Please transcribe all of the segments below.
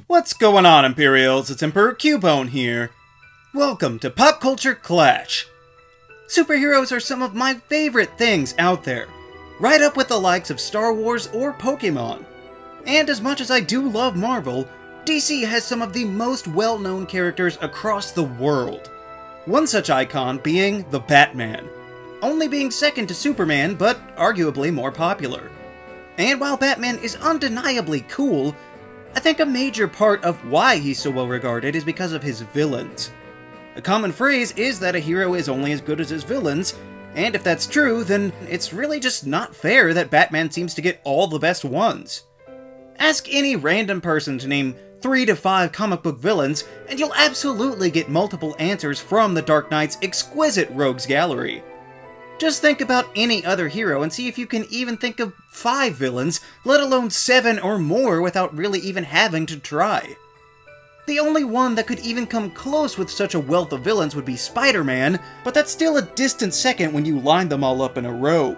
What's going on, Imperials? It's Emperor Cubone here. Welcome to Pop Culture Clash. Superheroes are some of my favorite things out there, right up with the likes of Star Wars or Pokémon. And as much as I do love Marvel, DC has some of the most well-known characters across the world. One such icon being the Batman, only being second to Superman, but arguably more popular. And while Batman is undeniably cool, I think a major part of why he's so well regarded is because of his villains. A common phrase is that a hero is only as good as his villains, and if that's true, then it's really just not fair that Batman seems to get all the best ones. Ask any random person to name 3 to 5 comic book villains, and you'll absolutely get multiple answers from the Dark Knight's exquisite rogues gallery. Just think about any other hero and see if you can even think of 5 villains, let alone 7 or more without really even having to try. The only one that could even come close with such a wealth of villains would be Spider-Man, but that's still a distant second when you line them all up in a row.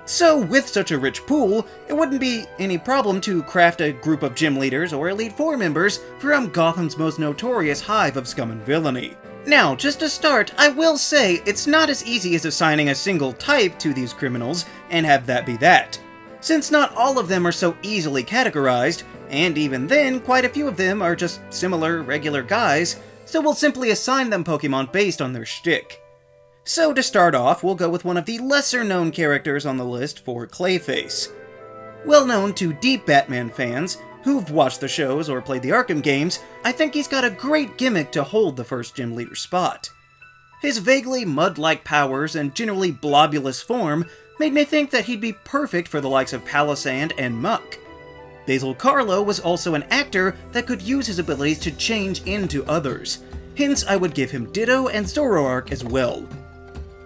So with such a rich pool, it wouldn't be any problem to craft a group of gym leaders or Elite Four members from Gotham's most notorious hive of scum and villainy. Now, just to start, I will say it's not as easy as assigning a single type to these criminals and have that be that, since not all of them are so easily categorized, and even then, quite a few of them are just similar, regular guys, so we'll simply assign them Pokemon based on their shtick. So to start off, we'll go with one of the lesser-known characters on the list for Clayface. Well known to deep Batman fans, who've watched the shows or played the Arkham games, I think he's got a great gimmick to hold the first gym leader spot. His vaguely mud-like powers and generally blobulous form made me think that he'd be perfect for the likes of Palisand and Muck. Basil Karlo was also an actor that could use his abilities to change into others, hence I would give him Ditto and Zoroark as well.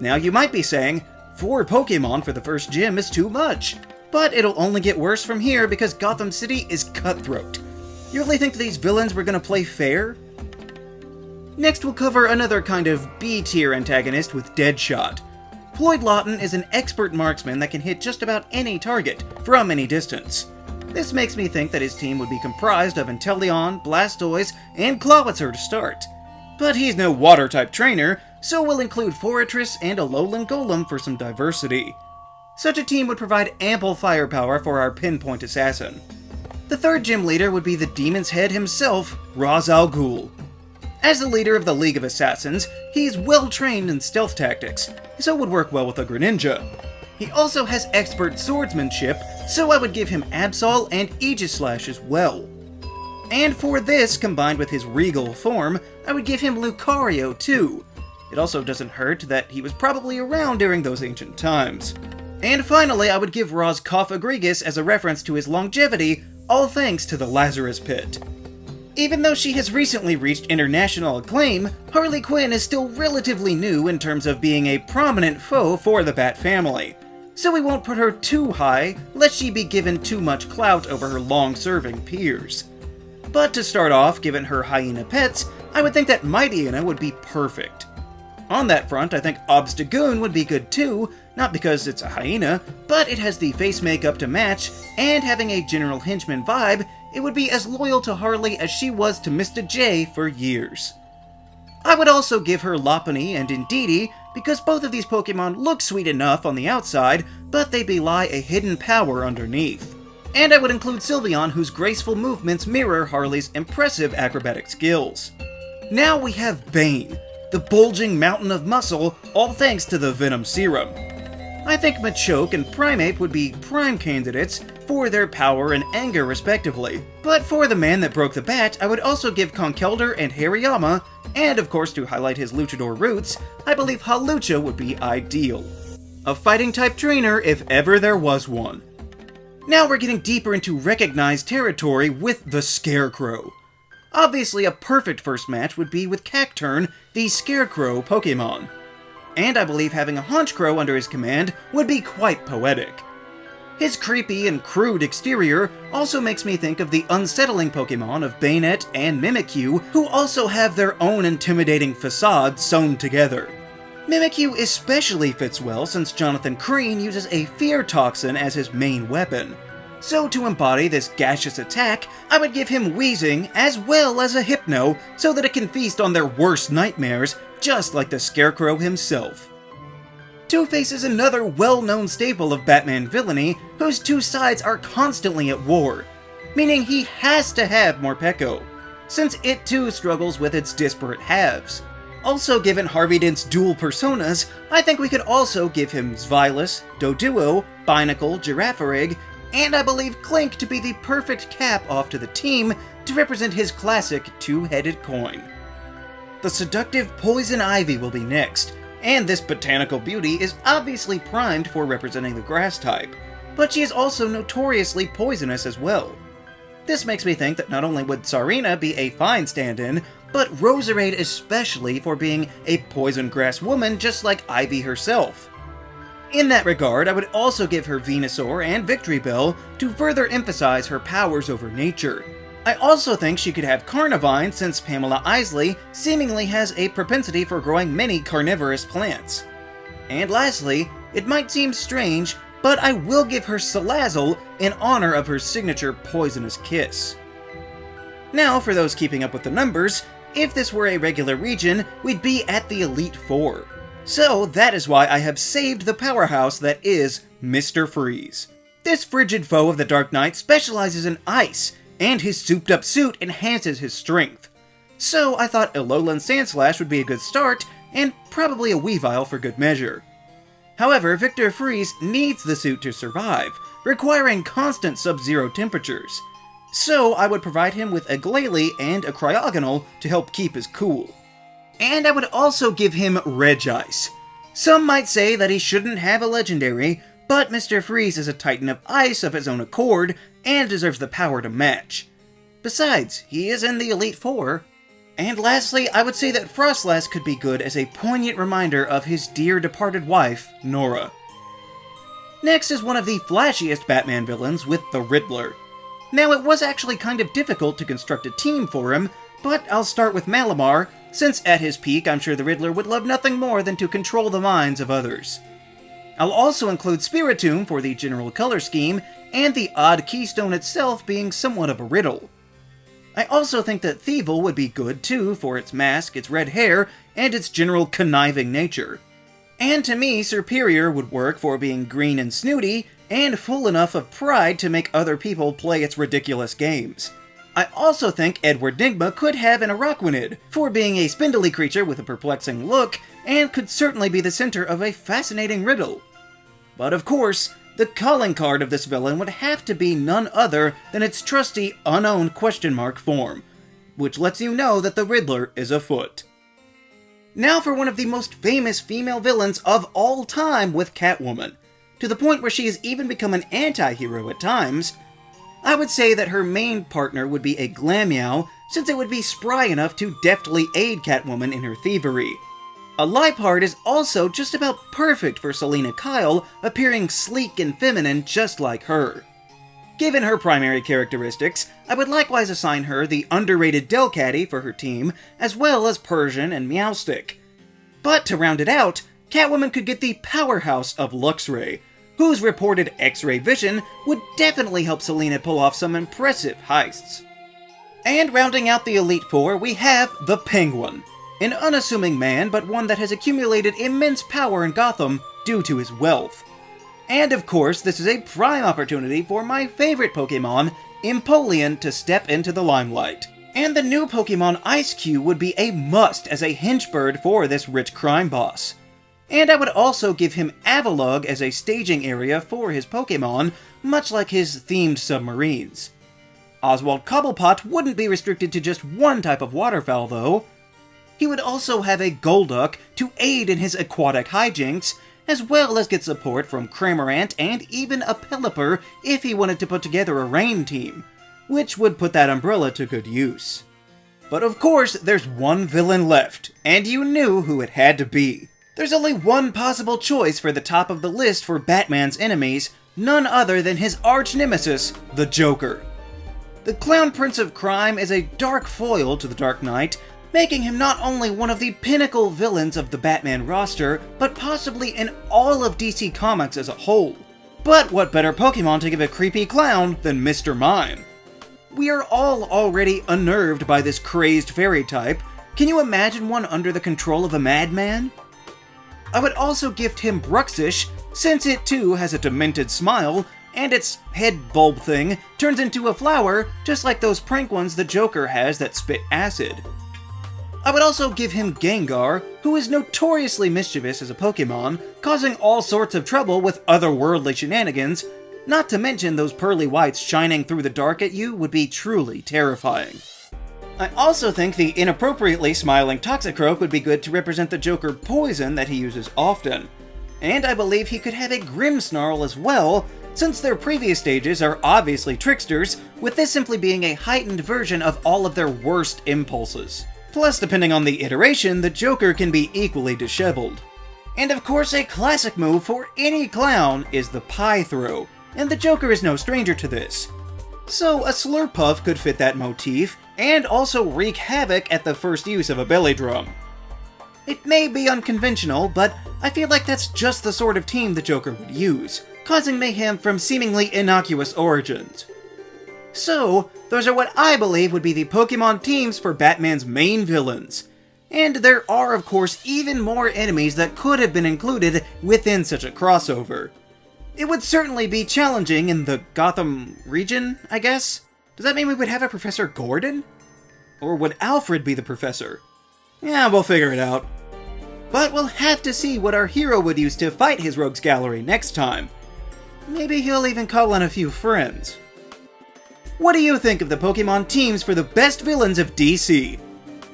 Now you might be saying, 4 Pokemon for the first gym is too much. But it'll only get worse from here because Gotham City is cutthroat. You really think these villains were gonna play fair? Next we'll cover another kind of B-tier antagonist with Deadshot. Floyd Lawton is an expert marksman that can hit just about any target, from any distance. This makes me think that his team would be comprised of Inteleon, Blastoise, and Clawitzer to start. But he's no water-type trainer, so we'll include Forretress and a Lowland Golem for some diversity. Such a team would provide ample firepower for our pinpoint assassin. The third gym leader would be the Demon's Head himself, Ra's al Ghul. As the leader of the League of Assassins, he's well-trained in stealth tactics, so would work well with a Greninja. He also has expert swordsmanship, so I would give him Absol and Aegislash as well. And for this, combined with his regal form, I would give him Lucario too. It also doesn't hurt that he was probably around during those ancient times. And finally, I would give Roz Koff-Agrigas as a reference to his longevity, all thanks to the Lazarus Pit. Even though she has recently reached international acclaim, Harley Quinn is still relatively new in terms of being a prominent foe for the Bat family. So we won't put her too high, lest she be given too much clout over her long-serving peers. But to start off, given her hyena pets, I would think that Mightyena would be perfect. On that front, I think Obstagoon would be good too, not because it's a hyena, but it has the face makeup to match, and having a general henchman vibe, it would be as loyal to Harley as she was to Mr. J for years. I would also give her Lopunny and Indeedee, because both of these Pokemon look sweet enough on the outside, but they belie a hidden power underneath. And I would include Sylveon, whose graceful movements mirror Harley's impressive acrobatic skills. Now we have Bane, the bulging mountain of muscle, all thanks to the Venom Serum. I think Machoke and Primeape would be prime candidates for their power and anger respectively, but for the man that broke the bat, I would also give Conkeldurr and Hariyama, and of course to highlight his luchador roots, I believe Hawlucha would be ideal. A fighting type trainer if ever there was one. Now we're getting deeper into recognized territory with the Scarecrow. Obviously, a perfect first match would be with Cacturne, the Scarecrow Pokemon. And I believe having a Honchkrow under his command would be quite poetic. His creepy and crude exterior also makes me think of the unsettling Pokemon of Banette and Mimikyu, who also have their own intimidating facade sewn together. Mimikyu especially fits well since Jonathan Crane uses a fear toxin as his main weapon. So to embody this gaseous attack, I would give him wheezing as well as a hypno so that it can feast on their worst nightmares, just like the Scarecrow himself. Two-Face is another well-known staple of Batman villainy whose two sides are constantly at war, meaning he has to have Morpeko, since it too struggles with its disparate halves. Also, given Harvey Dent's dual personas, I think we could also give him Zvilus, Doduo, Binacle, Girafarig, and I believe Clink to be the perfect cap off to the team to represent his classic two-headed coin. The seductive Poison Ivy will be next, and this botanical beauty is obviously primed for representing the grass type, but she is also notoriously poisonous as well. This makes me think that not only would Tsarina be a fine stand-in, but Roserade especially for being a poison grass woman just like Ivy herself. In that regard, I would also give her Venusaur and Victory Bell to further emphasize her powers over nature. I also think she could have Carnivine since Pamela Isley seemingly has a propensity for growing many carnivorous plants. And lastly, it might seem strange, but I will give her Salazzle in honor of her signature poisonous kiss. Now, for those keeping up with the numbers, if this were a regular region, we'd be at the Elite Four. So that is why I have saved the powerhouse that is Mr. Freeze. This frigid foe of the Dark Knight specializes in ice, and his souped-up suit enhances his strength. So I thought Alolan Sandslash would be a good start, and probably a Weavile for good measure. However, Victor Freeze needs the suit to survive, requiring constant sub-zero temperatures. So I would provide him with a Glalie and a Cryogonal to help keep his cool. And I would also give him Regice. Some might say that he shouldn't have a legendary, but Mr. Freeze is a Titan of Ice of his own accord, and deserves the power to match. Besides, he is in the Elite Four. And lastly, I would say that Frostlass could be good as a poignant reminder of his dear departed wife, Nora. Next is one of the flashiest Batman villains with the Riddler. Now, it was actually kind of difficult to construct a team for him, but I'll start with Malamar, since at his peak I'm sure the Riddler would love nothing more than to control the minds of others. I'll also include Spiritomb for the general color scheme, and the odd keystone itself being somewhat of a riddle. I also think that Thievul would be good too for its mask, its red hair, and its general conniving nature. And to me, Superior would work for being green and snooty, and full enough of pride to make other people play its ridiculous games. I also think Edward Nigma could have an Araquanid, for being a spindly creature with a perplexing look, and could certainly be the center of a fascinating riddle. But of course, the calling card of this villain would have to be none other than its trusty unowned question mark form, which lets you know that the Riddler is afoot. Now for one of the most famous female villains of all time with Catwoman, to the point where she has even become an anti-hero at times. I would say that her main partner would be a Glameow, since it would be spry enough to deftly aid Catwoman in her thievery. A Liepard is also just about perfect for Selina Kyle, appearing sleek and feminine just like her. Given her primary characteristics, I would likewise assign her the underrated Delcatty for her team, as well as Persian and Meowstic. But to round it out, Catwoman could get the powerhouse of Luxray, whose reported X-ray vision would definitely help Selina pull off some impressive heists. And rounding out the Elite Four, we have the Penguin. An unassuming man, but one that has accumulated immense power in Gotham due to his wealth. And of course, this is a prime opportunity for my favorite Pokémon, Empoleon, to step into the limelight. And the new Pokémon Ice-Q would be a must as a henchbird for this rich crime boss. And I would also give him Avalugg as a staging area for his Pokémon, much like his themed submarines. Oswald Cobblepot wouldn't be restricted to just one type of waterfowl though. He would also have a Golduck to aid in his aquatic hijinks, as well as get support from Cramorant and even a Pelipper if he wanted to put together a rain team, which would put that umbrella to good use. But of course, there's one villain left, and you knew who it had to be. There's only one possible choice for the top of the list for Batman's enemies, none other than his arch-nemesis, the Joker. The Clown Prince of Crime is a dark foil to the Dark Knight, making him not only one of the pinnacle villains of the Batman roster, but possibly in all of DC Comics as a whole. But what better Pokémon to give a creepy clown than Mr. Mime? We are all already unnerved by this crazed fairy type. Can you imagine one under the control of a madman? I would also gift him Bruxish, since it too has a demented smile, and its head bulb thing turns into a flower, just like those prank ones the Joker has that spit acid. I would also give him Gengar, who is notoriously mischievous as a Pokémon, causing all sorts of trouble with otherworldly shenanigans, not to mention those pearly whites shining through the dark at you would be truly terrifying. I also think the inappropriately smiling Toxicroak would be good to represent the Joker poison that he uses often. And I believe he could have a Grimmsnarl as well, since their previous stages are obviously tricksters, with this simply being a heightened version of all of their worst impulses. Plus, depending on the iteration, the Joker can be equally disheveled. And of course, a classic move for any clown is the pie throw, and the Joker is no stranger to this. So a Slurpuff could fit that motif, and also wreak havoc at the first use of a belly drum. It may be unconventional, but I feel like that's just the sort of team the Joker would use, causing mayhem from seemingly innocuous origins. So, those are what I believe would be the Pokémon teams for Batman's main villains. And there are, of course, even more enemies that could have been included within such a crossover. It would certainly be challenging in the Gotham region, I guess? Does that mean we would have a Professor Gordon? Or would Alfred be the professor? Yeah, we'll figure it out. But we'll have to see what our hero would use to fight his rogues gallery next time. Maybe he'll even call on a few friends. What do you think of the Pokémon teams for the best villains of DC?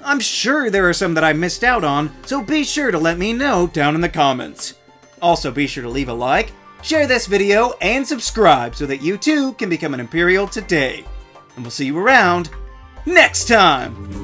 I'm sure there are some that I missed out on, so be sure to let me know down in the comments. Also be sure to leave a like, share this video, and subscribe so that you too can become an Imperial today. And we'll see you around next time!